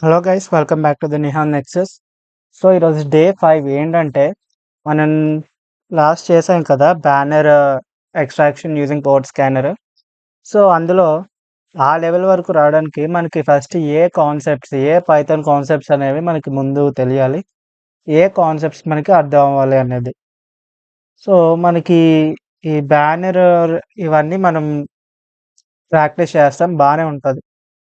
Hello guys, welcome back to the Nihan Nexus. So ఈరోజు day 5 ఏంటంటే మనం last చేసాం కదా banner extraction using code scanner. So అందులో ఆ లెవెల్ వరకు రావడానికి మనకి ఫస్ట్ ఏ పైథాన్ కాన్సెప్ట్స్ అనేవి మనకి ముందు తెలియాలి, ఏ కాన్సెప్ట్స్ మనకి అర్థం అవ్వాలి అనేది. సో మనకి ఈ బ్యానర్ ఇవన్నీ మనం ప్రాక్టీస్ చేస్తాం, బాగానే ఉంటుంది.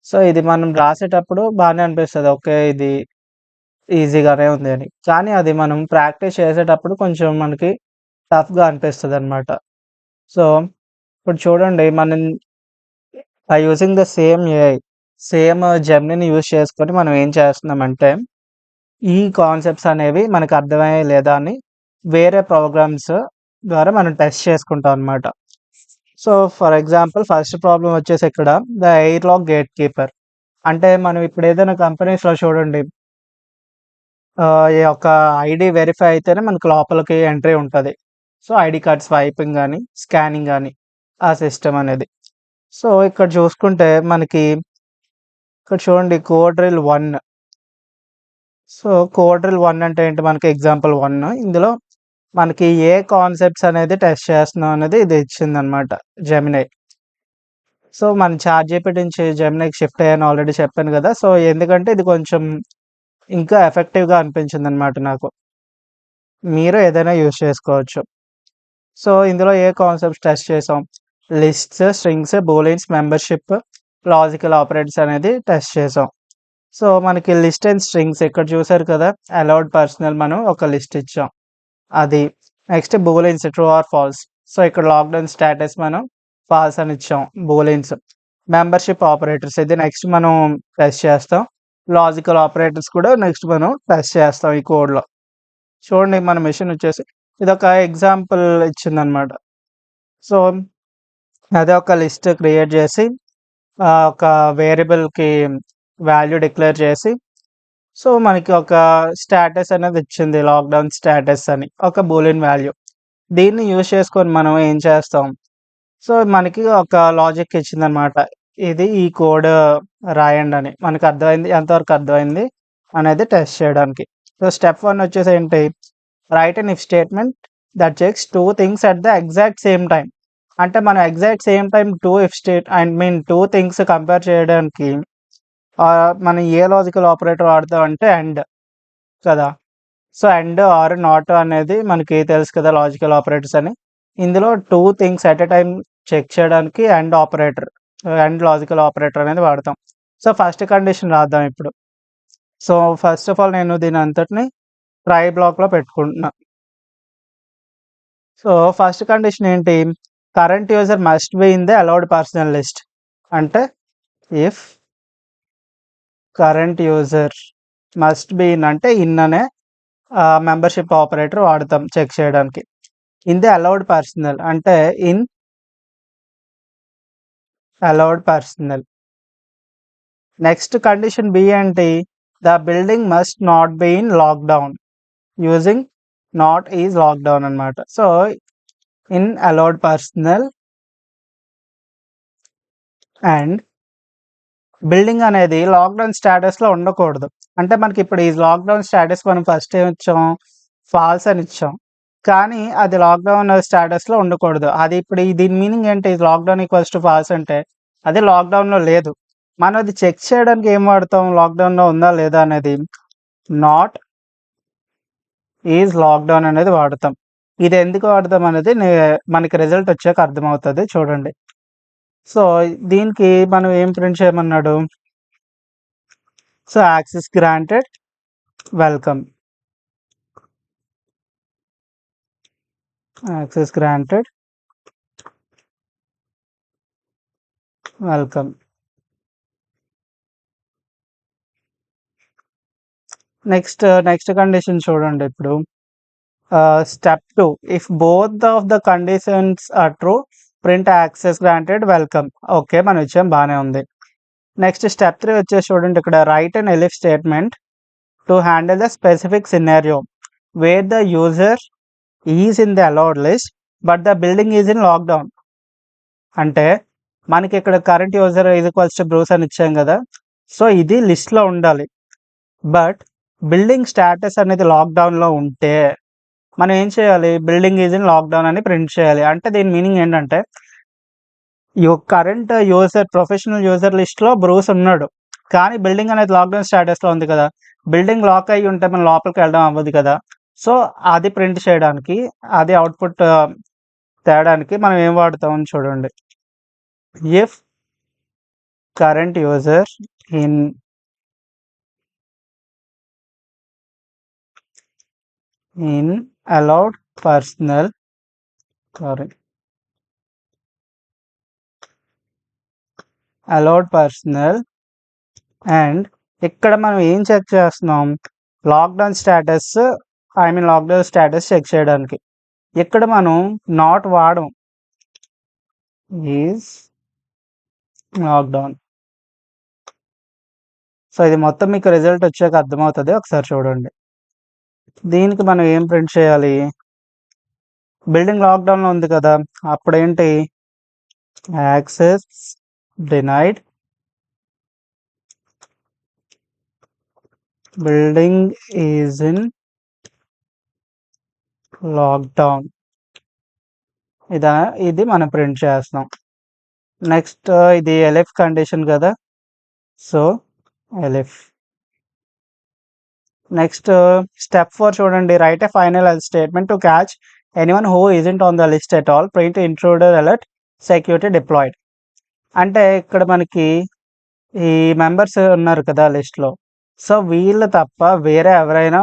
సో ఇది మనం రాసేటప్పుడు బాగానే అనిపిస్తుంది, ఓకే ఇది ఈజీగానే ఉంది అని. కానీ అది మనం ప్రాక్టీస్ చేసేటప్పుడు కొంచెం మనకి టఫ్‌గా అనిపిస్తదనమాట. సో, ఇప్పుడు చూడండి మనం using the same AI, same జెమినీని యూజ్ చేసుకొని మనం ఏం చేస్తున్నామంటే, ఈ కాన్సెప్ట్స్ అనేవి మనకు అర్థమయ్యాయా లేదా అని వేరే ప్రోగ్రామ్స్ ద్వారా మనం టెస్ట్ చేసుకుంటాం అనమాట. So, for example first problem వచ్చేసి ఇక్కడ ద ఎయిర్‌లాక్ గేట్ కీపర్. అంటే మనం ఇప్పుడు ఏదైనా కంపెనీస్‌లో చూడండి, ఈ యొక్క ఐడీ వెరిఫై అయితేనే మనకు లోపలికి ఎంట్రీ ఉంటది. సో, ఐడీ కార్డ్ స్వైపింగ్ గాని, స్కానింగ్ గాని ఆ సిస్టమ్ అనేది. సో, ఇక్కడ చూసుకుంటే మనకి ఇక్కడ చూడండి code drill 1. So, code drill 1 అంటే ఏంటి, మనకి ఎగ్జాంపుల్ 1 ఇందులో మనకి ఏ కాన్సెప్ట్స్ అనేది టెస్ట్ చేస్తున్నాం అనేది ఇది ఇచ్చిందనమాట జెమినై. సో, మనం చాట్‌జీపీటీ నుంచి జెమినైకి షిఫ్ట్ అయ్యాను ఆల్రెడీ చెప్పాను గదా! సో, ఎందుకంటే ఇది కొంచెం ఇంకా ఎఫెక్టివ్‌గా అనిపించిందనమాట నాకు. మీరు ఏదైనా యూజ్ చేసుకోవచ్చు. సో, ఇందులో ఏ కాన్సెప్ట్స్ టెస్ట్ చేసాం? Lists, strings, booleans, membership, logical operators అనేది టెస్ట్ చేసాం. సో, మనకి లిస్ట్ అండ్ స్ట్రింగ్స్ ఇక్కడ చూసారు కదా! అలౌడ్ పర్సనల్ మనం ఒక లిస్ట్ ఇచ్చాం. అది. Next booleans true or false. So, ఇక్కడ లాక్‌డౌన్ స్టేటస్ మనం ఫాల్స్ అని ఇచ్చాం బూలియన్స్. మెంబర్‌షిప్ ఆపరేటర్స్ ఇది నెక్స్ట్ మనం టెస్ట్ చేస్తాం. లాజికల్ ఆపరేటర్స్ కూడా నెక్స్ట్ మనం టెస్ట్ చేస్తాం ఈ కోడ్‌లో. చూడండి మన మెషిన్ వచ్చేసి ఇదొక ఎగ్జాంపుల్ ఇచ్చిందనమాట. సో, అదే ఒక లిస్ట్ క్రియేట్ చేసి ఒక వేరియబుల్‌కి వాల్యూ డిక్లేర్ చేసి, సో, మనకి ఒక స్టేటస్ అనేది ఇచ్చింది లాక్‌డౌన్ స్టేటస్ అని ఒక బూలియన్ వాల్యూ. దీన్ని యూజ్ చేసుకొని మనం ఏం చేస్తాం, సో, మనకి ఒక లాజిక్ ఇచ్చిందనమాట. ఇది ఈ కోడ్ రాయండని. మనకు అర్థమైంది, ఎంతవరకు అర్థమైంది అనేది టెస్ట్ చేయడానికి. సో, స్టెప్ 1 వచ్చేసి ఏంటి, right an if statement that checks 2 things at the exact same time. అంటే మనం exact same time 2 things compare చేయడానికి మనం ఏ లాజికల్ ఆపరేటర్ వాడతాం అంటే అండ్ కదా! సో, అండ్ ఆర్ నాట్ అనేది మనకి తెలుసు కదా లాజికల్ ఆపరేటర్స్ అని. ఇందులో 2 things at a time check చేయడానికి అండ్ లాజికల్ ఆపరేటర్ అనేది వాడతాం. సో, ఫస్ట్ కండిషన్ రాద్దాం ఇప్పుడు. సో, ఫస్ట్ ఆఫ్ ఆల్ నేను దీని అంతటిని ట్రై బ్లాక్‌లో పెట్టుకుంటున్నా. సో, ఫస్ట్ కండిషన్ ఏంటి, current user must be in the allowed personal list. అంటే if current user must be in అంటే ఇన్ అనే మెంబర్‌షిప్ ఆపరేటర్ వాడతాం చెక్ చేయడానికి. ఇన్ ది అలౌడ్ పర్సనల్ అంటే in allowed personal. Next condition B ఏంటి, the building must not be in lockdown using not is lockdown అనమాట. So, in allowed personal and building అనేది lockdown స్టేటస్‌లో ఉండకూడదు. అంటే మనకి ఇప్పుడు ఈ లాక్‌డౌన్ స్టేటస్ మనం ఫస్ట్ ఏమిచ్చాం, ఫాల్స్ అని ఇచ్చాం. కానీ అది లాక్‌డౌన్ స్టేటస్‌లో ఉండకూడదు. అది ఇప్పుడు దీని మీనింగ్ ఏంటి, లాక్‌డౌన్ ఈక్వల్స్ టు ఫాల్స్ అంటే అది లాక్‌డౌన్‌లో లేదు. మనం అది చెక్ చేయడానికి ఏం వాడతాం, లాక్‌డౌన్‌లో ఉందా లేదా అనేది నాట్ ఈజ్ లాక్‌డౌన్ అనేది వాడతాం. ఇది ఎందుకు వాడతాం అనేది మనకి రిజల్ట్ వచ్చాక అర్థమవుతది చూడండి. సో, దీనికి మనం ఏం ప్రింట్ చేయమన్నాడు, so, access granted welcome. Access granted welcome. Next condition చూడండి ఇప్పుడు. Step 2 if both of the conditions are true print access granted welcome. Okay, మనం ఇచ్చాం, బానే ఉంది. నెక్స్ట్ స్టెప్ 3 వచ్చేసి చూడండి ఇక్కడ, write an elif statement to handle the specific scenario where the user is in the allowed list but the building is in lockdown. అంటే మనకి ఇక్కడ current user is equals to Bruce అని ఇచ్చాం కదా! So, ఇది లిస్ట్‌లో ఉండాలి. బట్ బిల్డింగ్ స్టేటస్ అనేది లాక్‌డౌన్‌లో ఉంటే మనం ఏం చేయాలి? బిల్డింగ్ ఈజ్ ఇన్ లాక్‌డౌన్ అని ప్రింట్ చేయాలి. అంటే దీని మీనింగ్ ఏంటంటే కరెంట్ యూజర్ ప్రొఫెషనల్ యూజర్ లిస్ట్‌లో బ్రూస్ ఉన్నాడు. కానీ బిల్డింగ్ అనేది లాక్‌డౌన్ స్టేటస్‌లో ఉంది కదా! బిల్డింగ్ లాక్ అయ్యి ఉంటే మనం లోపలికి వెళ్ళడం అవ్వదు కదా! సో, అది ప్రింట్ చేయడానికి అది అవుట్‌పుట్ తేడానికి మనం ఏం వాడతాం చూడండి. If current user in allowed personal sorry allowed personal and ఇక్కడ మనం ఏం చెక్ చేస్తున్నాం? లాక్‌డౌన్ స్టేటస్ చెక్ చేయడానికి. ఇక్కడ మనం నాట్ వాడం. Is lockdown. సో, ఇది మొత్తం మీకు రిజల్ట్ వచ్చాక అర్థమవుతది. ఒకసారి చూడండి. దీనికి మనం ఏం ప్రింట్ చేయాలి? బిల్డింగ్ లాక్‌డౌన్‌లో ఉంది కదా! అప్పుడేంటి? Access denied. Building is in lockdown. ఇది మనం ప్రింట్ చేస్తున్నాం. నెక్స్ట్ ఇది ఎలిఫ్ కండిషన్ కదా! So, elif. నెక్స్ట్ స్టెప్ 4 చూడండి. Write a final else statement to catch anyone who isn't on the list at all. Print intruder alert security deployed. అంటే ఇక్కడ మనకి ఈ మెంబర్స్ ఉన్నారు కదా లిస్ట్‌లో. సో, వీళ్ళు తప్ప వేరే ఎవరైనా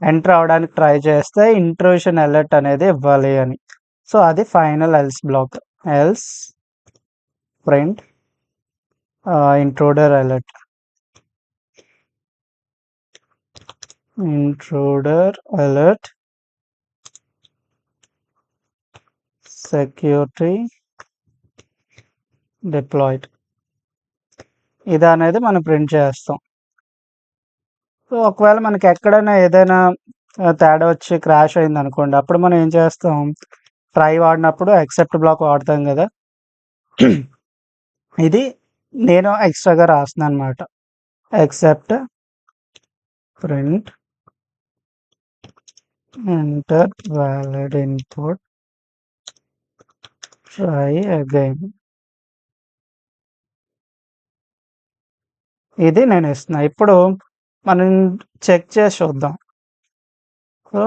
ఎంటర్ అవ్వడానికి ట్రై చేస్తే ఇంట్రూషన్ అలర్ట్ అనేది ఇవ్వాలి అని. సో, అది final else block. Else print intruder alert. Intruder alert security deployed. ఇదనేది మనం ప్రింట్ చేస్తాం. సో, ఒకవేళ మనకి ఎక్కడైనా ఏదైనా తేడా వచ్చి క్రాష్ అయిందనుకోండి. అప్పుడు మనం ఏం చేస్తాం? ట్రై వాడినప్పుడు ఎక్సెప్ట్ బ్లాక్ వాడతాం గదా! ఇది నేను ఎక్స్‌ట్రాగా రాస్తున్నానన్నమాట. Except print enter valid input try again. ఇది నేను ఇస్తున్నా. ఇప్పుడు మనం చెక్ చేసి చూద్దాం. సో,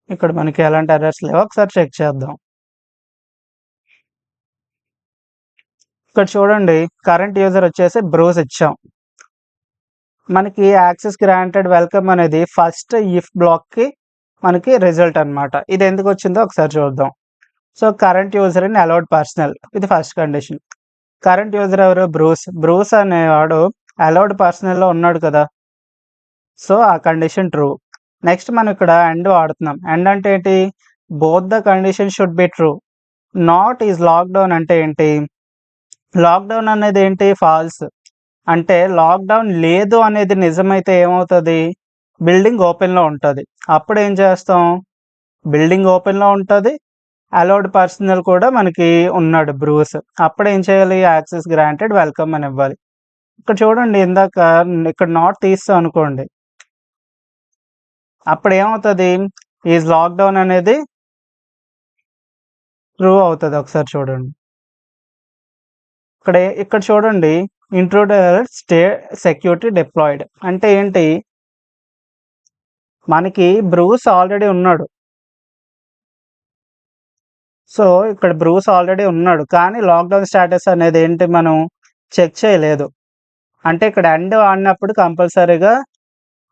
ఇక్కడ మనకి ఎలాంటి ఎర్రర్స్ లేవో ఒకసారి చెక్ చేద్దాం. ఇక్కడ చూడండి కరెంట్ యూజర్ వచ్చేసి బ్రూస్ ఇచ్చాం. మనకి యాక్సెస్ గ్రాంటెడ్ వెల్కమ్ అనేది ఫస్ట్ ఇఫ్ బ్లాక్‌కి మనకి రిజల్ట్ అన్నమాట. ఇది ఎందుకు వచ్చిందో ఒకసారి చూద్దాం. So, current user in allowed personal ఇది ఫస్ట్ కండిషన్. కరెంట్ యూజర్ ఎవరు? బ్రూస్. బ్రూస్ అనేవాడు అలౌడ్ పర్సనల్‌లో ఉన్నాడు కదా! సో, ఆ కండిషన్ ట్రూ. నెక్స్ట్ మనం ఇక్కడ అండ్ వాడుతున్నాం. అండ్ అంటే ఏంటి? Both the condition should be true. Not is lockdown అంటే ఏంటి? లాక్‌డౌన్ అనేది ఏంటి? ఫాల్స్. అంటే లాక్‌డౌన్ లేదు అనేది నిజమైతే ఏమవుతది? బిల్డింగ్ ఓపెన్‌లో ఉంటది. అప్పుడేం చేస్తాం? బిల్డింగ్ ఓపెన్‌లో ఉంటది. అలౌడ్ పర్సనల్ కూడా మనకి ఉన్నాడు బ్రూస్. అప్పుడేం చేయాలి? యాక్సెస్ గ్రాంటెడ్ వెల్కమ్ అని ఇవ్వాలి. ఇక్కడ చూడండి ఇందాక ఇక్కడ నాట్ తీసాం అనుకోండి. అప్పుడేమవుతది? ఈజ్ లాక్‌డౌన్ అనేది ట్రూ అవుతది. ఒకసారి చూడండి. ఇక్కడ చూడండి ఇంట్రూడర్ సెక్యూరిటీ డిప్లాయిడ్ అంటే ఏంటి? మనకి బ్రూస్ ఆల్రెడీ ఉన్నాడు. సో, ఇక్కడ బ్రూస్ ఆల్రెడీ ఉన్నాడు. కానీ లాక్‌డౌన్ స్టేటస్ అనేది ఏంటి మనం చెక్ చేయలేదు. అంటే ఇక్కడ అండ్ వాడినప్పుడు కంపల్సరీగా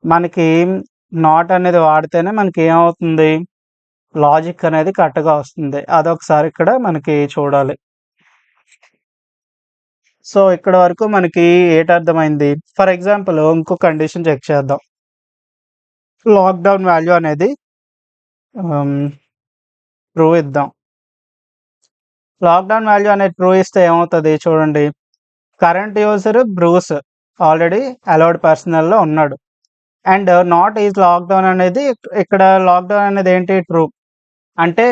మనకి నాట్ అనేది వాడితేనే మనకి ఏమవుతుంది? లాజిక్ అనేది కరెక్ట్‌గా వస్తుంది. అదొకసారి ఇక్కడ మనకి చూడాలి. సో, ఇక్కడ వరకు మనకి ఏటర్థమైంది? ఫర్ ఎగ్జాంపుల్ ఇంకో కండిషన్ చెక్ చేద్దాం. లాక్‌డౌన్ వాల్యూ అనేది హ్మ్. ట్రూ ఇద్దాం. లాక్‌డౌన్ వాల్యూ అనేది ట్రూ ఇస్తే ఏమవుతది చూడండి. Current user Bruce already allowed పర్సనల్‌లో ఉన్నాడు. అండ్ నాట్ ఈజ్ లాక్‌డౌన్ అనేది ఇక్కడ లాక్‌డౌన్ అనేది ఏంటి? ట్రూ. అంటే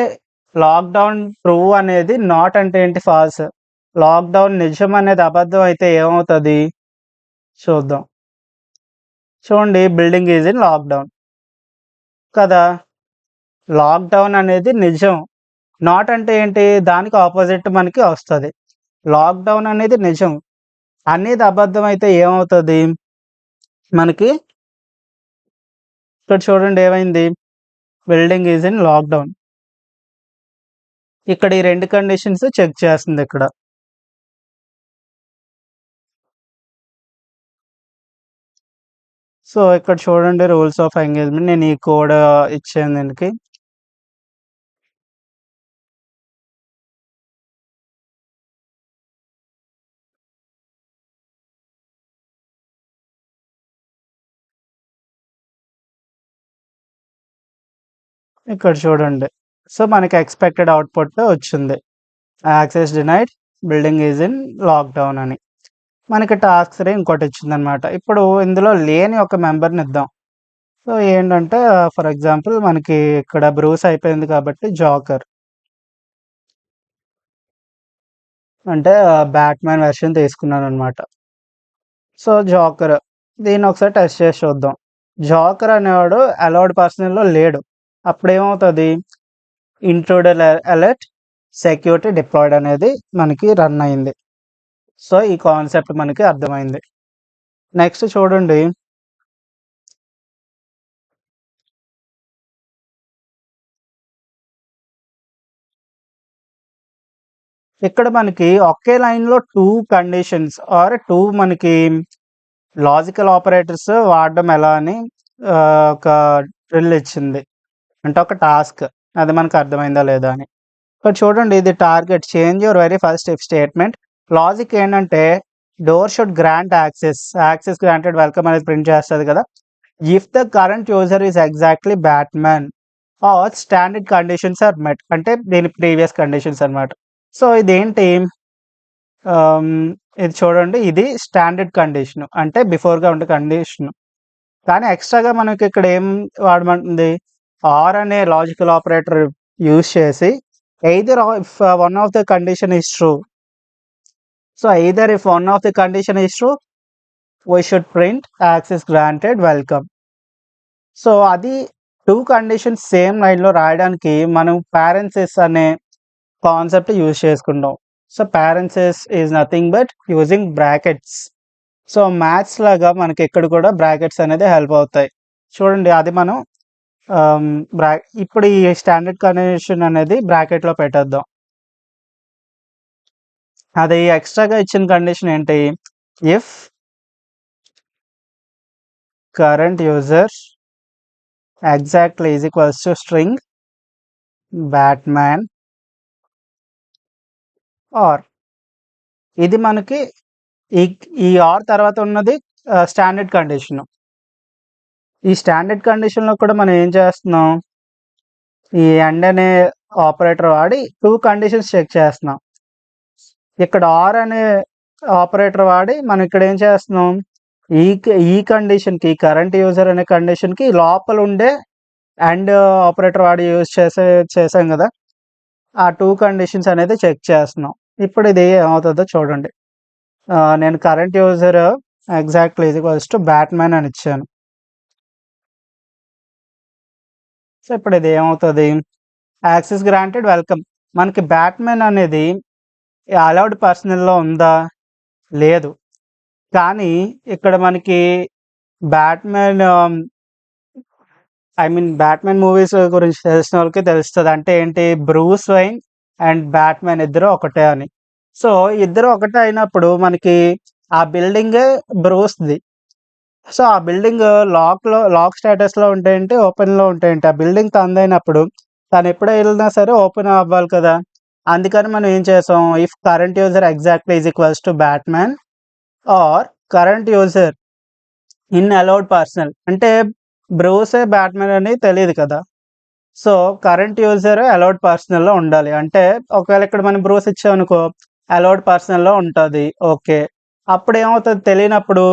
లాక్‌డౌన్ ట్రూ అనేది నాట్ అంటే ఏంటి? ఫాల్స్. లాక్‌డౌన్ నిజం అనేది అబద్ధం అయితే ఏమవుతది? చూద్దాం. చూడండి బిల్డింగ్ ఈజ్ ఇన్ లాక్డౌన్ కదా. లాక్డౌన్ అనేది నిజం. నాట్ అంటే ఏంటి, దానికి ఆపోజిట్ మనకి వస్తుంది. లాక్డౌన్ అనేది నిజం, అనేది అబద్ధం అయితే ఏమవుతుంది మనకి. ఇక్కడ చూడండి ఏమైంది, బిల్డింగ్ ఈజ్ ఇన్ లాక్డౌన్. ఇక్కడ ఈ రెండు కండిషన్స్ చెక్ చేస్తుంది ఇక్కడ. సో ఇక్కడ చూడండి రూల్స్ ఆఫ్ ఎంగేజ్మెంట్, నేను ఈ కోడ్ ఇచ్చాను దీనికి. ఇక్కడ చూడండి, సో మనకి ఎక్స్పెక్టెడ్ అవుట్పుట్ వచ్చింది, access denied, building is in lockdown అని. మనకి టాస్క్ 3 ఇంకోటి ఇచ్చిందనమాట. ఇప్పుడు ఇందులో లేని ఒక మెంబర్ని ఇద్దాం. సో ఏంటంటే ఫర్ ఎగ్జాంపుల్ మనకి ఇక్కడ బ్రూస్ అయిపోయింది కాబట్టి జోకర్, అంటే బ్యాట్‌మ్యాన్ వెర్షన్ తీసుకున్నాను అనమాట. సో జోకర్, దీన్ని ఒకసారి టెస్ట్ చేసి చూద్దాం. జోకర్ అనేవాడు అలౌడ్ పర్సన్‌లో లేడు. అప్పుడు ఏమవుతుంది, ఇంట్రూడర్ అలర్ట్ సెక్యూరిటీ డిప్లాయిడ్ అనేది మనకి రన్ అయింది. సో ఈ కాన్సెప్ట్ మనకి అర్థమైంది. నెక్స్ట్ చూడండి, ఇక్కడ మనకి ఒకే లైన్‌లో 2 కండిషన్స్ ఆర్ 2 మనకి లాజికల్ ఆపరేటర్స్ వాడడం ఎలా అని ఒక డ్రిల్ ఇచ్చింది. అంటే ఒక టాస్క్, అది మనకు అర్థమైందా లేదా అని. ఇక్కడ చూడండి, ఇది target change your very first if statement. Logic ఏంటంటే door should grant access granted welcome అనేది ప్రింట్ చేస్తుంది కదా. If the current user is exactly Batman or standard conditions are met, అంటే దీని ప్రీవియస్ కండిషన్స్ అనమాట. సో ఇదేంటి, ఇది చూడండి, ఇది స్టాండర్డ్ కండిషన్, అంటే బిఫోర్గా ఉండే కండిషన్. కానీ ఎక్స్ట్రాగా మనకి ఇక్కడ ఏం వాడమంటుంది, ఆర్ అనే లాజికల్ ఆపరేటర్ యూజ్ చేసి either if one of the condition is true, so either if one of the condition is true we should print access granted welcome. So అది 2 కండిషన్స్ సేమ్ లైన్లో రాయడానికి మనం పారెంథసిస్ అనే concept use చేసుకుంటాం. So parenthesis is nothing but using brackets. So maths లాగా మనకి ఇక్కడ కూడా బ్రాకెట్స్ అనేది హెల్ప్ అవుతాయి. చూడండి, అది మనం ఇప్పుడు ఈ స్టాండర్డ్ కండిషన్ అనేది బ్రాకెట్లో పెట్టేద్దాం. అది ఎక్స్ట్రాగా ఇచ్చిన కండిషన్ ఏంటి, if current user exactly is equals to string Batman or. ఇది మనకి ఈ ఈ ఆర్ తర్వాత ఉన్నది స్టాండర్డ్ కండిషన్. ఈ స్టాండర్డ్ కండిషన్లో కూడా మనం ఏం చేస్తున్నాం, ఈ అండ్ అనే ఆపరేటర్ వాడి 2 కండిషన్స్ చెక్ చేస్తున్నాం. ఇక్కడ ఆర్ అనే ఆపరేటర్ వాడి మనం ఇక్కడ ఏం చేస్తున్నాం, ఈ కండిషన్కి, కరెంట్ యూజర్ అనే కండిషన్కి లోపల ఉండే అండ్ ఆపరేటర్ వాడి యూజ్ చేసాం కదా, ఆ 2 కండిషన్స్ అనేది చెక్ చేస్తున్నాం. ఇప్పుడు ఇది ఏమవుతుందో చూడండి. నేను current user exactly is equals to Batman అని ఇచ్చాను. సో ఇప్పుడు ఇది ఏమవుతుంది, యాక్సెస్ గ్రాంటెడ్ వెల్కమ్. మనకి బ్యాట్‌మ్యాన్ అనేది అలౌడ్ పర్సనల్లో ఉందా, లేదు. కానీ ఇక్కడ మనకి బ్యాట్‌మ్యాన్ బ్యాట్‌మ్యాన్ మూవీస్ గురించి తెలిసిన వాళ్ళకి తెలుస్తుంది. అంటే ఏంటి, బ్రూస్ వెయిన్ అండ్ బ్యాట్‌మ్యాన్ ఇద్దరు ఒకటే అని. సో ఇద్దరు ఒకటే అయినప్పుడు మనకి ఆ బిల్డింగే బ్రూస్ది. సో ఆ బిల్డింగ్ లాక్ స్టేటస్లో ఉంటే ఏంటి, ఓపెన్లో ఉంటే ఏంటి, ఆ బిల్డింగ్ తనదైనప్పుడు తను ఎప్పుడు వెళ్ళినా సరే ఓపెన్ అవ్వాలి కదా. అందుకని మనం ఏం చేసాం, if current user exactly is equals to Batman or current user in allowed personal, అంటే బ్రూసే బ్యాట్‌మ్యాన్ అని తెలియదు కదా. సో కరెంట్ యూజర్ అలౌడ్ పర్సనల్లో ఉండాలి. అంటే ఒకవేళ ఇక్కడ మనం బ్రూస్ ఇచ్చామనుకో, అలౌడ్ పర్సనల్లో ఉంటుంది. ఓకే, అప్పుడు ఏమవుతుంది, తెలియనప్పుడు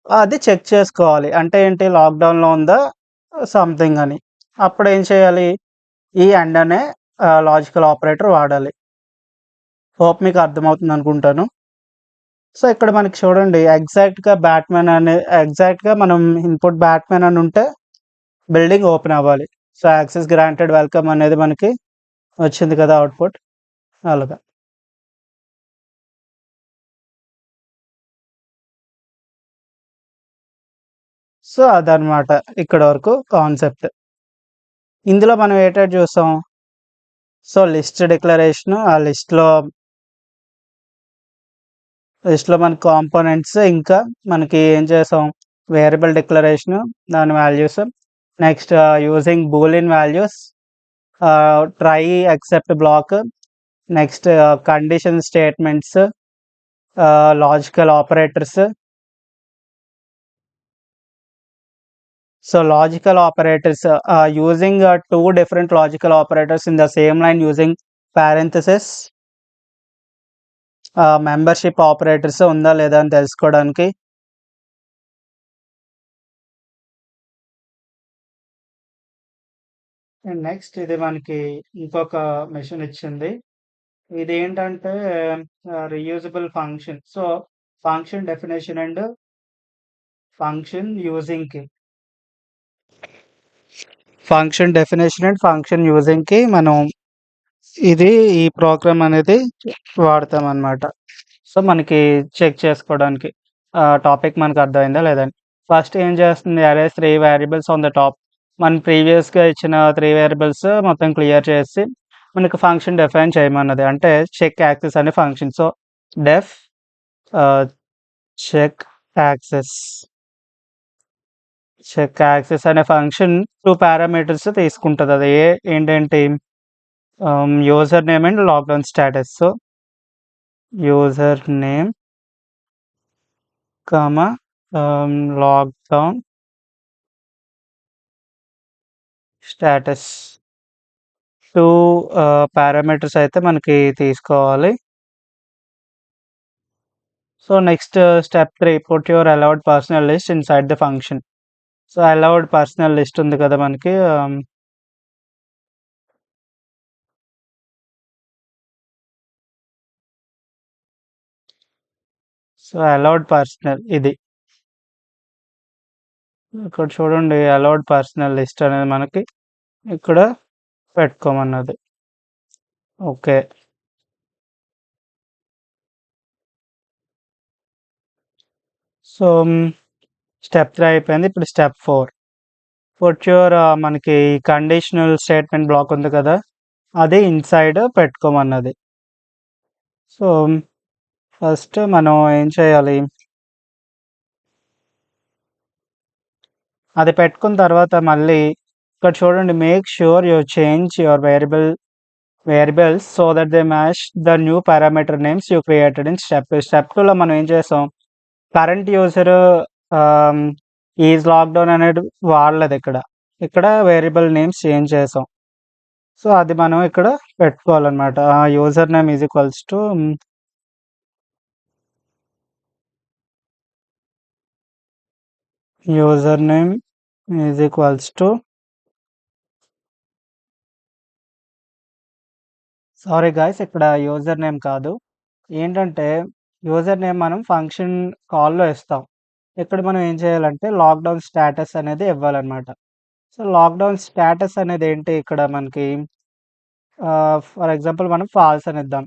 అది చెక్ చేసుకోవాలి. అంటే ఏంటి, లాక్డౌన్లో ఉందా సంథింగ్ అని. అప్పుడు ఏం చేయాలి, ఈ అండ్ అనే లాజికల్ ఆపరేటర్ వాడాలి. హోప్ మీకు అర్థమవుతుంది అనుకుంటాను. సో, ఇక్కడ మనకి చూడండి ఎగ్జాక్ట్‌గా మనం ఇన్‌పుట్ బ్యాట్‌మ్యాన్ అని ఉంటే బిల్డింగ్ ఓపెన్ అవ్వాలి. సో, యాక్సెస్ గ్రాంటెడ్ వెల్కమ్ అనేది మనకి వచ్చింది కదా అవుట్‌పుట్. అలాగా. సో, అదనమాట ఇక్కడి వరకు కాన్సెప్ట్. ఇందులో మనం ఏటేటి చూసాం? సో, లిస్ట్ డిక్లరేషను, ఆ లిస్ట్‌లో మన కాంపోనెంట్స్ ఇంకా మనకి ఏం చేసాం? వేరియబుల్ డిక్లరేషను, దాని values. Next using Boolean values, try, except block, next condition statements, logical operators. So logical operators, using two different logical operators in the same line using parenthesis, membership operators ఉందా లేదా అని తెలుసుకోవడానికి. And next ఇది మనకి ఇంకొక machine ఇచ్చింది. ఇది ఏంటంటే reusable function. So function definition and function using కి మనం ఈ ప్రోగ్రామ్ అనేది వాడతాం అన్నమాట. సో మనకి చెక్ చేసుకోవడానికి టాపిక్ మనకు అర్థమైందా లేదని. ఫస్ట్ ఏం చేస్తుంది, arrays 3 variables on the top. మనం ప్రీవియస్గా ఇచ్చిన 3 వేరియబుల్స్ మొత్తం క్లియర్ చేసి మనకి ఫంక్షన్ డిఫైన్ చేయమన్నది, అంటే చెక్ యాక్సెస్ అనే ఫంక్షన్. సో డెఫ్ చెక్ యాక్సెస్ అనే ఫంక్షన్ 2 పారామీటర్స్ తీసుకుంటుంది. అది ఏంటంటే user name and lockdown status. So user name comma lockdown status 2 parameters అయితే మనకి తీసుకోవాలి. So next step 3, put your allowed personal list inside the function. So allowed personal list ఉంది కదా మనకి. సో అలౌడ్ పర్సనల్ ఇది ఇక్కడ చూడండి, అలౌడ్ పర్సనల్ లిస్ట్ అనేది మనకి ఇక్కడ పెట్టుకోమన్నది. ఓకే. సో స్టెప్ 3 అయిపోయింది. ఇప్పుడు స్టెప్ 4, పుట్ యువర్ మనకి కండిషనల్ స్టేట్మెంట్ బ్లాక్ ఉంది కదా, అది ఇన్సైడ్ పెట్టుకోమన్నది. సో ఫస్ట్ మనం ఏం చేయాలి, అది పెట్టుకున్న తర్వాత మళ్ళీ ఇక్కడ చూడండి, make sure you change your variables so that they match the new parameter names you created in step 2లో మనం ఏం చేసాం, కరెంట్ యూజర్ ఈజ్ లాక్డౌన్ అనేది వాడలేదు. ఇక్కడ వేరియబుల్ నేమ్స్ చేంజ్ చేసాం. సో అది మనం ఇక్కడ పెట్టుకోవాలన్నమాట. User name is equals to sorry guys, ఇక్కడ యూజర్ నేమ్ కాదు. ఏంటంటే యూజర్ నేమ్ మనం ఫంక్షన్ కాల్లో ఇస్తాం. ఇక్కడ మనం ఏం చేయాలంటే లాక్డౌన్ స్టేటస్ అనేది ఇవ్వాలన్నమాట. సో లాక్డౌన్ స్టేటస్ అనేది ఏంటి, ఇక్కడ మనకి ఫర్ ఎగ్జాంపుల్ మనం ఫాల్స్ అని ఇద్దాం.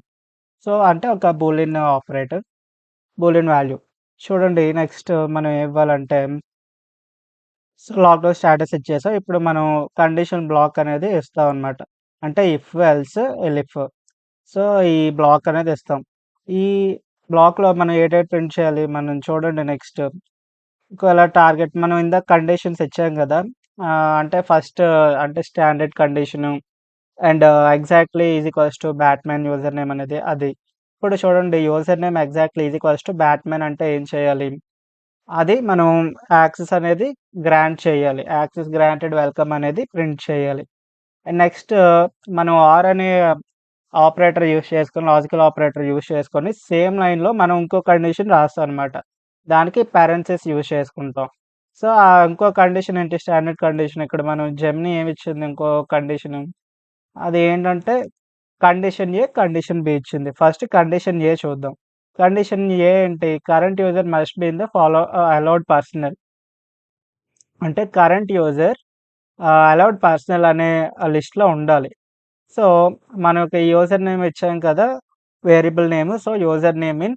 సో అంటే ఒక బూలియన్ వాల్యూ. చూడండి నెక్స్ట్ మనం ఏం ఇవ్వాలంటే, సో లాక్డౌన్ స్టేటస్ ఇచ్చేసాం. ఇప్పుడు మనం కండిషన్ బ్లాక్ అనేది ఇస్తాం అన్నమాట. అంటే ఇఫ్ ఎల్స్ ఎలిఫ్. సో ఈ బ్లాక్ అనేది ఇస్తాం. ఈ బ్లాక్లో మనం ఏటేటి ప్రింట్ చేయాలి, మనం చూడండి నెక్స్ట్. ఒకవేళ టార్గెట్ మనం ఇందాక కండిషన్స్ ఇచ్చాం కదా, అంటే ఫస్ట్ అంటే standard condition and exactly is equals to Batman user name అనేది అది. ఇప్పుడు చూడండి, user name exactly is equals to Batman అంటే ఏం చేయాలి, అది మనం యాక్సెస్ అనేది గ్రాంట్ చేయాలి. యాక్సెస్ గ్రాంటెడ్ వెల్కమ్ అనేది ప్రింట్ చేయాలి. అండ్ నెక్స్ట్ మనం ఆర్ అనే ఆపరేటర్ యూజ్ చేసుకొని, లాజికల్ ఆపరేటర్ యూజ్ చేసుకొని సేమ్ లైన్‌లో మనం ఇంకో కండిషన్ రాస్తాం అనమాట. దానికి పారెంథసిస్ యూజ్ చేసుకుంటాం. సో ఇంకో కండిషన్ ఏంటి, స్టాండర్డ్ కండిషన్. ఇక్కడ మనం జెమినీ ఏమిచ్చింది ఇంకో కండిషను, అది ఏంటంటే కండిషన్ ఏ, కండిషన్ బి ఇచ్చింది. ఫస్ట్ కండిషన్ ఏ చూద్దాం. కండిషన్ ఏ ఏంటి? Current user must be in the allowed personal. అంటే కరెంట్ యూజర్ అలౌడ్ పర్సనల్ అనే లిస్ట్‌లో ఉండాలి. సో, మనకి యూజర్ నేమ్ ఇచ్చాం కదా! Variable name. So, user name in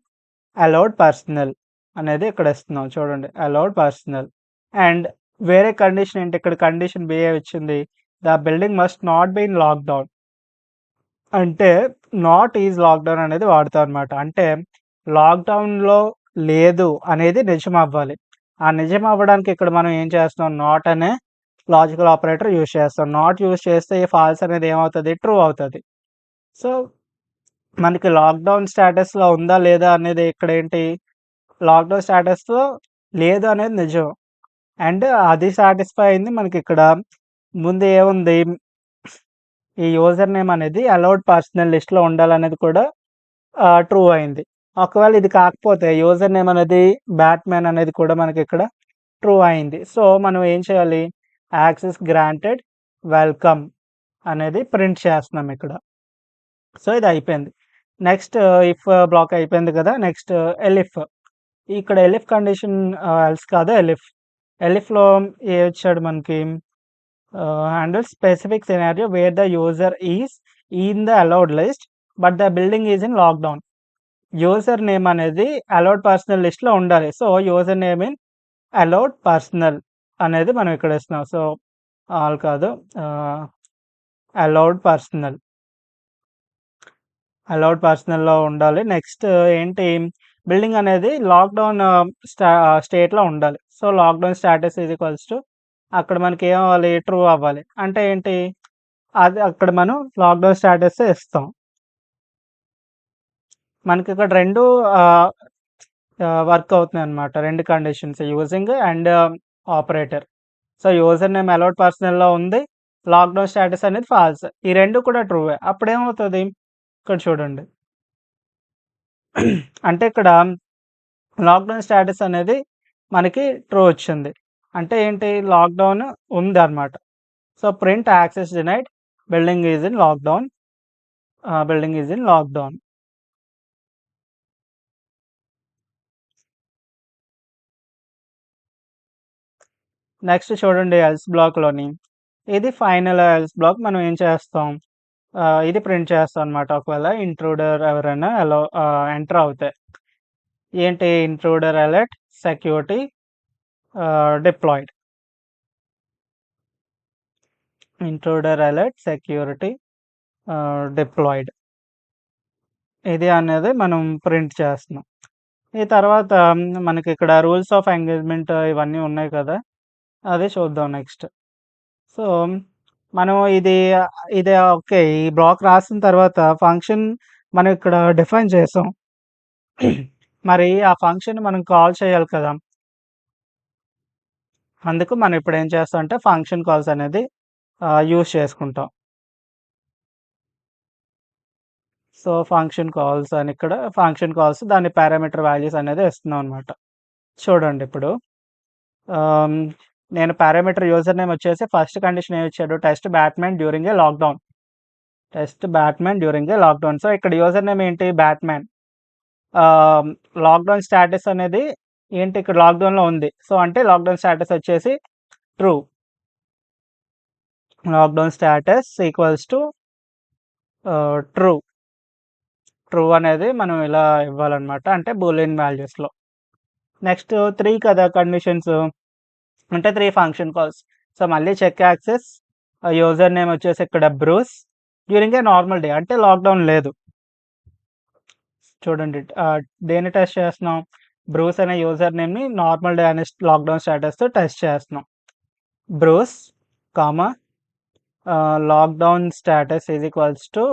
allowed personal అనేది ఇక్కడ ఇస్తున్నాం చూడండి. Allowed personal. అండ్ వేరే కండిషన్ ఏంటి? ఇక్కడ కండిషన్ బి వచ్చింది. The building must not be in lockdown. అంటే నాట్ ఈజ్ లాక్‌డౌన్ అనేది వాడతాం అనమాట. అంటే లాక్‌డౌన్‌లో లేదు అనేది నిజం అవ్వాలి. ఆ నిజం అవ్వడానికి ఇక్కడ మనం ఏం చేస్తున్నాం? నాట్ అనే లాజికల్ ఆపరేటర్ యూజ్ చేస్తాం. నాట్ యూజ్ చేస్తే ఫాల్స్ అనేది ఏమవుతది? ట్రూ అవుతది. సో, మనకి లాక్‌డౌన్ స్టేటస్‌లో ఉందా? లేదా? అనేది ఇక్కడేంటి? లాక్‌డౌన్ స్టేటస్‌లో లేదు అనేది నిజం. అండ్ అది సాటిస్ఫై అయింది మనకిక్కడ. ముందు ఏముంది? ఈ యూజర్ నేమ్ అనేది అలౌడ్ పర్సనల్ లిస్ట్‌లో ఉండాలనేది కూడా ట్రూ అయింది. ఒకవేళ ఇది కాకపోతే యూజర్ నేమ్ అనేది బ్యాట్‌మ్యాన్ అనేది కూడా మనకిక్కడ ట్రూ అయింది. సో, మనం ఏం చేయాలి? యాక్సెస్ గ్రాంటెడ్ వెల్కమ్ అనేది ప్రింట్ చేస్తున్నాం ఇక్కడ. సో, ఇది అయిపోయింది. నెక్స్ట్ ఇఫ్ బ్లాక్ అయిపోయింది కదా! నెక్స్ట్ ఎలిఫ్. ఇక్కడ ఎలిఫ్ కండిషన్ ఎల్స్ కాదు ఎలిఫ్. ఎలిఫ్‌లో ఏమిచ్చాడు మనకి? handles specific scenario where the user is in the allowed list but the building is in lockdown. User name అనేది అలౌడ్ పర్సనల్ లిస్ట్‌లో ఉండాలి. So, user name in allowed personal అనేది మనం ఇక్కడ ఇస్తున్నాం. సో, ఆల్ కాదు అలౌడ్ పర్సనల్. అలౌడ్ పర్సనల్‌లో ఉండాలి. Next ఏంటి? బిల్డింగ్ అనేది లాక్‌డౌన్ స్టేట్‌లో ఉండాలి. So, lockdown status is equals to అక్కడ మనకి ఏమవ్వాలి? ట్రూ అవ్వాలి. అంటే ఏంటి? అది అక్కడ మనం లాక్‌డౌన్ స్టాటస్సే ఇస్తాం. మనకిక్కడ 2 ఆహ్, వర్క్ అవుతున్నాయన్నమాట. 2 conditions using and operator. So, user name allowed పర్సనల్‌లో ఉంది. లాక్‌డౌన్ స్టాటస్ అనేది ఫాల్స్. ఈ 2 కూడా ట్రూవే. అప్పుడేమవుతది? ఇక్కడ చూడండి. అంటే ఇక్కడ లాక్‌డౌన్ స్టాటస్ అనేది మనకి ట్రూ వచ్చింది. అంటే ఏంటి? లాక్‌డౌన్ ఉందన్నమాట. So, print access denied building is in lockdown. Building is in lockdown. Next చూడండి ఎల్స్ బ్లాక్‌లోని. ఇది ఫైనల్ ఎల్స్ బ్లాక్. మనం ఏం చేస్తాం? ఇది ప్రింట్ చేస్తాం అన్నమాట. ఒకవేళ ఇంట్రూడర్ ఎవరైనా ఎంటర్ అవుతే. ఏంటి? Intruder alert security deployed. Intruder alert security deployed. ఇది అనేది మనం ప్రింట్ చేస్తున్నాం. ఈ తర్వాత మనకిక్కడ రూల్స్ ఆఫ్ ఎంగేజ్‌మెంట్ ఇవన్నీ ఉన్నాయి కదా! అది చూద్దాం నెక్స్ట్. సో, మనం ఇది ఓకే. ఈ బ్లాక్ రాసిన తర్వాత ఫంక్షన్ మనం ఇక్కడ డిఫైన్ చేసాం. మరి ఆ ఫంక్షన్ మనం కాల్ చేయాలి కదా! అందుకు మనం ఇప్పుడు ఏం చేస్తాం అంటే ఫంక్షన్ కాల్స్ అనేది యూజ్ చేసుకుంటాం. సో, ఫంక్షన్ కాల్స్ అని ఇక్కడ ఫంక్షన్ కాల్స్ దాని పారామీటర్ వాల్యూస్ అనేది ఇస్తున్నాం అన్నమాట. చూడండి ఇప్పుడు ఆహ్, నేను పారామీటర్ యూజర్ నేమ్ వచ్చేసి ఫస్ట్ కండిషన్ ఏమిచ్చాడు? Test Batman during a lockdown. Test Batman during a lockdown. So, ఇక్కడ యూజర్ నేమ్ ఏంటి? బ్యాట్‌మ్యాన్. ఆహ్, లాక్‌డౌన్ స్టాటస్ అనేది ఏంటి? ఇక్కడ లాక్‌డౌన్‌లో ఉంది. సో, అంటే లాక్‌డౌన్ స్టాటస్ వచ్చేసి true. Lockdown status equals to true. True అనేది మనం ఇలా ఇవ్వాలన్నమాట. అంటే బూలియన్ వాల్యూస్‌లో. నెక్స్ట్ 3 కదా కండిషన్స్. అంటే 3 ఫంక్షన్ కాల్స్. సో, మళ్ళీ చెక్ యాక్సెస్ యూజర్ నేమ్ వచ్చేసి ఇక్కడ Bruce during a normal day. అంటే లాక్‌డౌన్ లేదు. చూడండి దేన్ని టెస్ట్ చేస్తున్నాం? బ్రూస్ అనే యూజర్ నేమ్‌ని నార్మల్ డే అనే లాక్‌డౌన్ స్టాటస్‌తో టెస్ట్ చేస్తున్నాం. Bruce comma lockdown status is equals to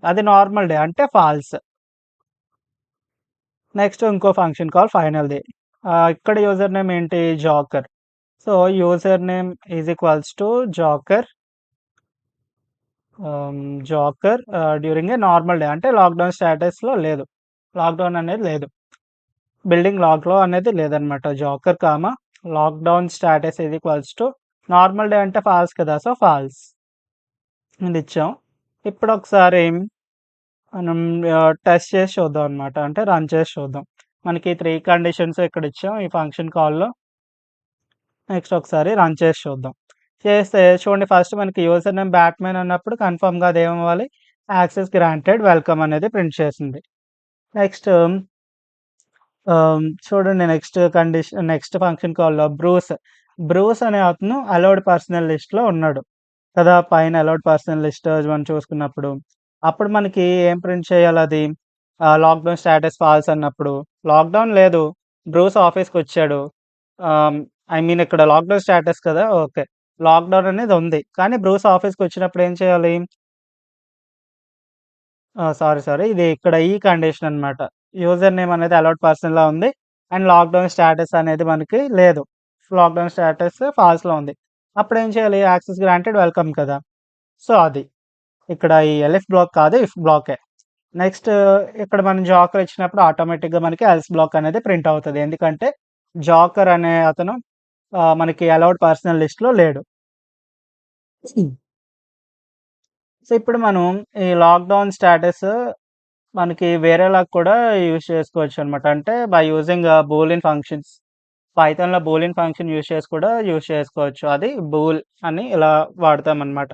అది నార్మల్ డే అంటే ఫాల్స్. నెక్స్ట్ ఇంకో ఫంక్షన్ కాల్ ఫైనల్‌ది. ఇక్కడ యూజర్ నేమ్ ఏంటి? Joker. So, user name is equals to joker joker during a normal day. అంటే lockdown స్టాటస్‌లో లేదు. Lockdown అనేది లేదు. బిల్డింగ్ లాక్‌లో అనేది లేదనమాట. Joker comma lockdown status is equals to normal day అంటే ఫాల్స్ కదా! So, false. ఇది ఇచ్చాం. ఇప్పుడు ఒకసారి మనం టెస్ట్ చేసి చూద్దాం అనమాట. అంటే రన్ చేసి చూద్దాం. మనకి 3 కండిషన్స్ ఇక్కడ ఇచ్చాం ఈ ఫంక్షన్ కాల్‌లో. నెక్స్ట్ ఒకసారి రన్ చేసి చూద్దాం. చేస్తే చూడండి ఫస్ట్ మనకి యూజర్ నేమ్ బ్యాట్‌మ్యాన్ అన్నప్పుడు కన్ఫర్మ్‌గా అదేమవ్వాలి యాక్సెస్ గ్రాంటెడ్ వెల్కమ్ అనేది ప్రింట్ చేసింది. నెక్స్ట్ చూడండి నెక్స్ట్ ఫంక్షన్ కాల్‌లో బ్రూస్ అనే అతను అలౌడ్ పర్సనల్ లిస్ట్‌లో ఉన్నాడు కదా! పైన అలౌడ్ పర్సనల్ లిస్ట్ మనం చూసుకున్నప్పుడు. అప్పుడు మనకి ఏం ప్రింట్ చేయాలది? లాక్‌డౌన్ స్టేటస్ ఫాల్స్ అన్నప్పుడు. లాక్‌డౌన్ లేదు. బ్రూస్ ఆఫీస్‌కొచ్చాడు. ఐ మీన్ ఇక్కడ లాక్‌డౌన్ స్టేటస్ కదా! ఓకే. లాక్‌డౌన్ అనేది ఉంది. కానీ బ్రూస్ ఆఫీస్‌కొచ్చినప్పుడు ఏం చేయాలి? సారీ. ఇది ఇక్కడ ఈ కండిషన్ అనమాట. యూజర్ నేమ్ అనేది అలౌడ్ పర్సన్‌లా ఉంది. అండ్ లాక్‌డౌన్ స్టేటస్ అనేది మనకి లేదు. లాక్‌డౌన్ స్టేటస్ ఫాల్స్‌లో ఉంది. అప్పుడేం చేయాలి? యాక్సెస్ గ్రాంటెడ్ వెల్కమ్ కదా! సో, అది. ఇక్కడ ఈ ఎల్ఎఫ్ బ్లాక్ కాదు. ఇఫ్ బ్లాకే. నెక్స్ట్ ఇక్కడ మనం జాకర్ ఇచ్చినప్పుడు ఆటోమేటిక్‌గా మనకి ఎల్స్ బ్లాక్ అనేది ప్రింట్ అవుతది. ఎందుకంటే జాకర్ అనే అతను మనకి అలౌడ్ పర్సనల్ లిస్ట్‌లో లేడు. సో, ఇప్పుడు మనం ఈ లాక్‌డౌన్ స్టేటస్ మనకి వేరేలాగా కూడా యూజ్ చేసుకోవచ్చనమాట. అంటే బై యూజింగ్ బూలియన్ ఫంక్షన్స్. పైథాన్‌లో బూలియన్ ఫంక్షన్ యూజ్ చేసి కూడా యూజ్ చేసుకోవచ్చు. అది బూల్ అని ఇలా వాడతామనమాట.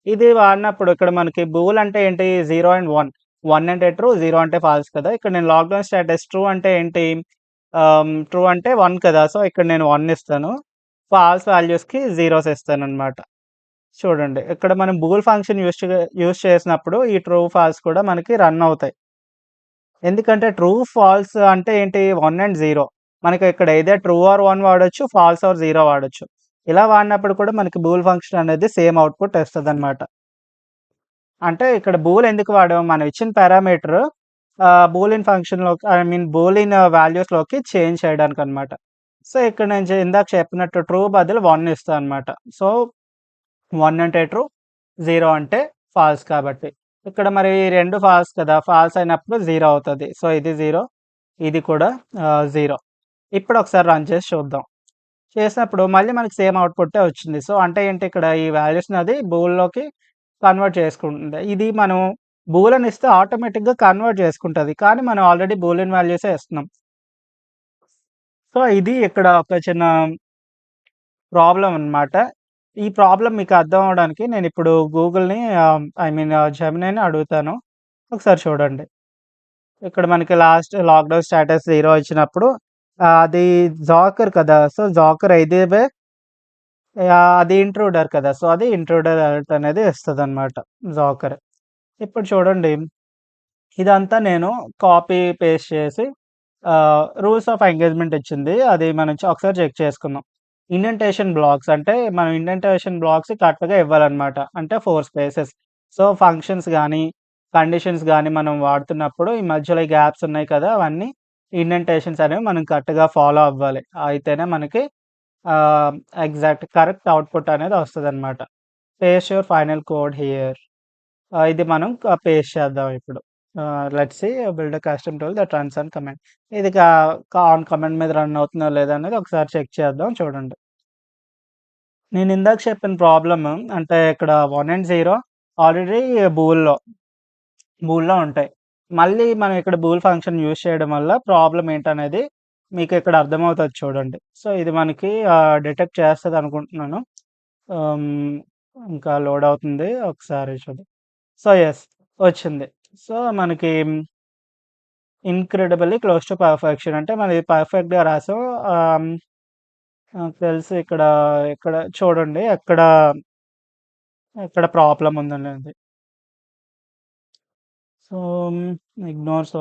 ఇది వాడినప్పుడు ఇక్కడ మనకి బూల్ అంటే ఏంటి? 0 అండ్ 1. 1 అంటే ట్రూ, 0 అంటే ఫాల్స్ కదా! ఇక్కడ నేను లాక్‌డౌన్ స్టేటస్ ట్రూ అంటే ఏంటి? ట్రూ అంటే 1 కదా! సో, ఇక్కడ నేను 1 ఇస్తాను. ఫాల్స్ వాల్యూస్‌కి జీరోస్ ఇస్తాననమాట. చూడండి. ఇక్కడ మనం బూల్ ఫంక్షన్ యూజ్ చేసినప్పుడు ఈ ట్రూ, ఫాల్స్ కూడా మనకి రన్ అవుతాయి. ఎందుకంటే ట్రూ, ఫాల్స్ అంటే ఏంటి? 1 అండ్ 0. మనకి ఇక్కడ ఎయిదర్ ట్రూ ఆర్ 1 వాడొచ్చు. ఫాల్స్ ఆర్ 0 వాడొచ్చు. ఇలా వాడినప్పుడు కూడా మనకి బూల్ ఫంక్షన్ అనేది సేమ్ అవుట్‌పుట్ ఇస్తదనమాట. అంటే ఇక్కడ బూల్ ఎందుకు వాడాం? మనం ఇచ్చిన పారామీటర్ బూలియన్ ఫంక్షన్‌లోకి ఐ మీన్ బూలియన్ వాల్యూస్‌లోకి చేంజ్ చేయడానికనమాట. సో, ఇక్కడ నేను ఇందాక చెప్పినట్టు ట్రూ బదులు 1 ఇస్తా అనమాట. సో, 1 అంటే ట్రూ, 0 అంటే ఫాల్స్ కాబట్టి. ఇక్కడ మరి 2 ఫాల్స్ కదా! ఫాల్స్ అయినప్పుడు 0 అవుతది. సో, ఇది 0, ఇది కూడా 0. ఇప్పుడు ఒకసారి రన్ చేసి చూద్దాం. చేసినప్పుడు మళ్ళీ మనకి సేమ్ అవుట్‌పుట్టే వచ్చింది. సో, అంటే ఏంటి ఇక్కడ ఈ వాల్యూస్‌ని అది బూల్‌లోకి కన్వర్ట్ చేసుకుంటుంది. ఇది మనం బూల్ అని ఇస్తే ఆటోమేటిక్‌గా కన్వర్ట్ చేసుకుంటది. కానీ మనం ఆల్రెడీ బూలియన్ వాల్యూసే ఇస్తున్నాం. సో, ఇది ఇక్కడ ఒక చిన్న ప్రాబ్లమ్ అనమాట. ఈ ప్రాబ్లమ్ మీకు అర్థం అవ్వడానికి నేనిప్పుడు గూగుల్‌ని ఐ మీన్ జెమినీని అడుగుతాను. ఒకసారి చూడండి. ఇక్కడ మనకి లాక్‌డౌన్ స్టేటస్ 0 ఇచ్చినప్పుడు అది జాకర్ కదా! సో, జాకర్ అయితే అది ఇంట్రూడర్ కదా! సో, అది ఇంట్రూడర్ అలర్ట్ అనేది ఇస్తదనమాట జాకర్. ఇప్పుడు చూడండి ఇదంతా నేను కాపీ పేస్ట్ చేసి రూల్స్ ఆఫ్ ఎంగేజ్‌మెంట్ ఇచ్చింది. అది మనం ఒకసారి చెక్ చేసుకుందాం. ఇండెంటేషన్ బ్లాక్స్ అంటే మనం ఇండెంటేషన్ బ్లాక్స్ కరెక్ట్‌గా ఇవ్వాలనమాట. అంటే 4 స్పేసెస్. సో, ఫంక్షన్స్ గాని, కండిషన్స్ గాని మనం వాడుతున్నప్పుడు ఈ మధ్యలో ఈ గ్యాప్స్ ఉన్నాయి కదా! అవన్నీ ఇండెంటేషన్స్ అనేవి మనం కరెక్ట్‌గా ఫాలో అవ్వాలి. అయితేనే మనకి ఆహ్, కరెక్ట్ అవుట్‌పుట్ అనేది వస్తదనమాట. Paste your final code here. ఇది మనం పేస్ట్ చేద్దాం ఇప్పుడు. Let's see build a custom tool that runs on command. ఇది ఆన్ కమాండ్ మీద రన్ అవుతుందో లేదో అనేది ఒకసారి చెక్ చేద్దాం చూడండి. నేను ఇందాక చెప్పిన ప్రాబ్లమ్ అంటే ఇక్కడ 1 అండ్ 0 ఆల్రెడీ బూల్‌లో బూల్‌లో ఉంటాయి. మళ్ళీ మనం ఇక్కడ బూల్ ఫంక్షన్ యూజ్ చేయడం వల్ల ప్రాబ్లమ్ ఏంటనేది మీకు ఇక్కడ అర్థమవుతది చూడండి. సో, ఇది మనకి డిటెక్ట్ చేస్తదనుకుంటున్నాను. హ్మ్. ఇంకా లోడ్ అవుతుంది. ఒకసారి చూద్దాం. సో, యెస్ వచ్చింది. సో, మనకి ఇన్‌క్రెడిబుల్లీ క్లోజ్ టు పర్ఫెక్షన్ అంటే మనది పర్ఫెక్ట్‌గా రాసాం. నాకు తెలిసి ఇక్కడ చూడండి ఎక్కడ ప్రాబ్లమ్ ఉందనేది. So, ignores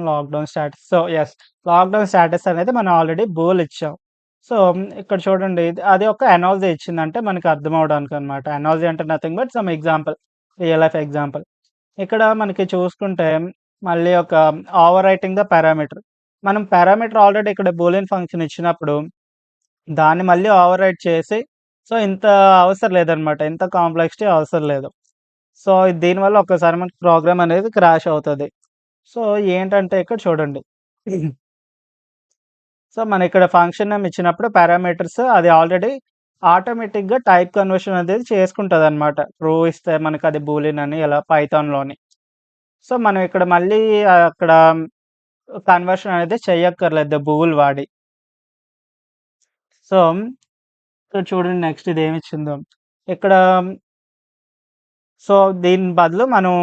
lockdown status. So, yes lockdown status అనేది మనం ఆల్రెడీ బోల్ ఇచ్చాం. సో, ఇక్కడ చూడండి అది ఒక అనాలజీ ఇచ్చిందంటే మనకి అర్థం అవ్వడానికనమాట. అనాలజీ అంటే nothing but some example. Real life example. ఇక్కడ మనకి చూసుకుంటే మళ్ళీ ఒక ఓవర్ రైటింగ్ ద పారామీటర్. మనం పారామీటర్ ఆల్రెడీ ఇక్కడ బూలియన్ ఫంక్షన్ ఇచ్చినప్పుడు దాన్ని మళ్ళీ ఓవర్ రైట్ చేసి సో, ఇంత అవసరం లేదనమాట. ఇంత కాంప్లెక్సిటీ అవసరం లేదు. సో, దీనివల్ల ఒక్కసారి మనకి ప్రోగ్రామ్ అనేది క్రాష్ అవుతది. సో, ఏంటంటే ఇక్కడ చూడండి. సో, మన ఇక్కడ ఫంక్షన్ నేమ్ ఇచ్చినప్పుడు పారామీటర్స్ అది ఆల్రెడీ ఆటోమేటిక్‌గా టైప్ కన్వర్షన్ అనేది చేసుకుంటదనమాట. ట్రూ ఇస్తే మనకది బూలియన్ అని ఇలా పైథాన్‌లోని. సో, మనం ఇక్కడ మళ్ళీ అక్కడ కన్వర్షన్ అనేది చెయ్యక్కర్లేదు బూల్ వాడి. సో, ఇక్కడ చూడండి నెక్స్ట్ ఇదేమిచ్చిందో. ఇక్కడ సో, దీని బదులు మనం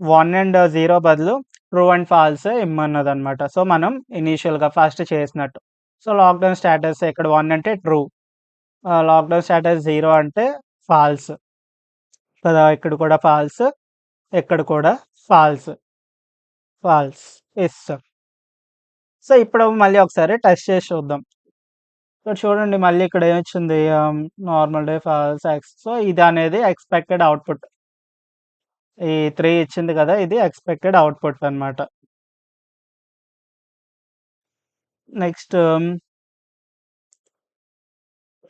1 అండ్ 0 బదులు ట్రూ అండ్ ఫాల్స్ ఇమ్మన్నదనమాట. సో, మనం ఇనీషియల్‌గా ఫస్ట్ చేసినట్టు. సో, లాక్‌డౌన్ స్టేటస్ ఇక్కడ 1 అంటే ట్రూ. లాక్‌డౌన్ స్టేటస్ 0 అంటే ఫాల్స్ కదా! ఇక్కడ కూడా ఫాల్స్. ఇక్కడ కూడా ఫాల్స్. ఫాల్స్. యెస్. సో, ఇప్పుడు మళ్ళీ ఒకసారి టెస్ట్ చేసి చూద్దాం. ఇక్కడ చూడండి మళ్ళీ ఇక్కడ ఏమొచ్చింది నార్మల్ డే ఫాల్స్ సో, ఇదనేది ఎక్స్‌పెక్టెడ్ అవుట్‌పుట్. ఈ 3 ఇచ్చింది కదా! ఇది ఎక్స్‌పెక్టెడ్ అవుట్‌పుట్ అనమాట. Next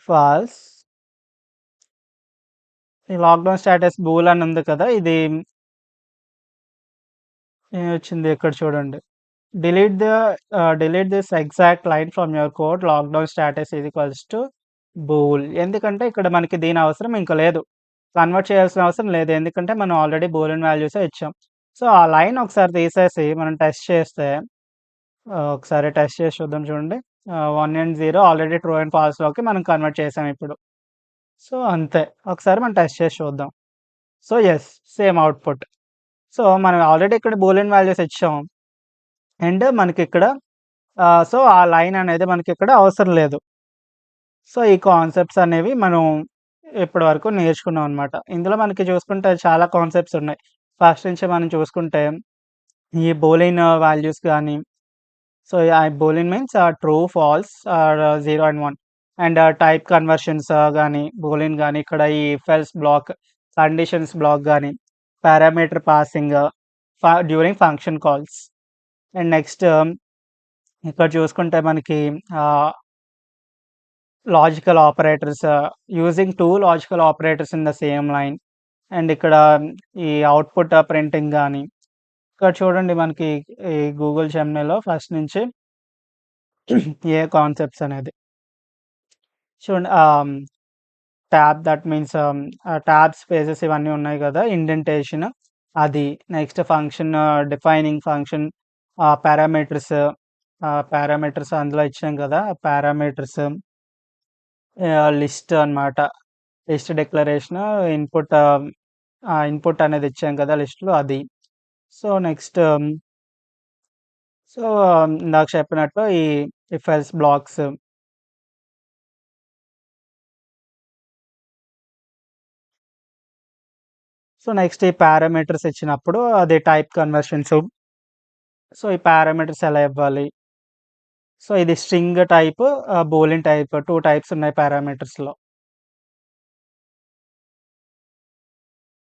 false. ఈ లాక్‌డౌన్ స్టేటస్ బూల్ అని ఉంది కదా! ఇది ఏమొచ్చింది ఇక్కడ చూడండి. Delete the delete this exact line from your code lockdown status is equals to bool. ఎందుకంటే ఇక్కడ మనకి దీని అవసరం ఇంక లేదు. కన్వర్ట్ చేయాల్సిన అవసరం లేదు. ఎందుకంటే మనం ఆల్రెడీ బూలియన్ వాల్యూసే ఇచ్చాం. సో, ఆ లైన్ ఒకసారి తీసేసి మనం టెస్ట్ చేస్తే ఒకసారి టెస్ట్ చేసి చూద్దాం చూడండి. 1 అండ్ 0 ఆల్రెడీ ట్రూ అండ్ ఫాల్స్‌లోకి మనం కన్వర్ట్ చేసాం ఇప్పుడు. సో, అంతే. ఒకసారి మనం టెస్ట్ చేసి చూద్దాం. So, yes same output. So, మనం ఆల్రెడీ ఇక్కడ బూలియన్ వాల్యూస్ ఇచ్చాం. అండ్ మనకిక్కడ సో, ఆ లైన్ అనేది మనకిక్కడ అవసరం లేదు. సో, ఈ కాన్సెప్ట్స్ అనేవి మనం ఇప్పటి వరకు నేర్చుకున్నాం అనమాట. ఇందులో మనకి చూసుకుంటే చాలా కాన్సెప్ట్స్ ఉన్నాయి. ఫస్ట్ నుంచి మనం చూసుకుంటే ఈ బూలియన్ వాల్యూస్ గాని, so, boolean means true, false or 0 and 1 and type conversions గాని, బూలియన్ గాని, ఇక్కడ ఈ if else block, conditions block గాని, parameter passing during function calls. And next ఇక్కడ చూసుకుంటే మనకి ఆహ్, logical operators using 2 logical operators in the same line. And ఇక్కడ ఈ అవుట్‌పుట్ ప్రింటింగ్ గాని, ఇక్కడ చూడండి మనకి ఈ గూగుల్ జెమినీలో ఫస్ట్ నుంచి ఏ కాన్సెప్ట్స్ అనేది. చూడండి tab that means tab spaces ఇవన్నీ ఉన్నాయి కదా! ఇండెంటేషన్ అది. Next function defining function parameters parameters అందులో ఇచ్చాం కదా! పారామీటర్స్ లిస్ట్ అనమాట. లిస్ట్ డిక్లరేషన్ ఇన్‌పుట్ ఇన్‌పుట్ అనేది ఇచ్చాం కదా! లిస్ట్‌లో అది. సో, నెక్స్ట్ సో, ఇందాక చెప్పినట్టు ఈ if else blocks. So, next ఈ పారామీటర్స్ ఇచ్చినప్పుడు అది టైప్ కన్వర్షన్స్. సో, ఈ పారామీటర్స్ ఎలా ఇవ్వాలి? సో, ఇది string type, Boolean type 2 types ఉన్నాయి పారామీటర్స్‌లో.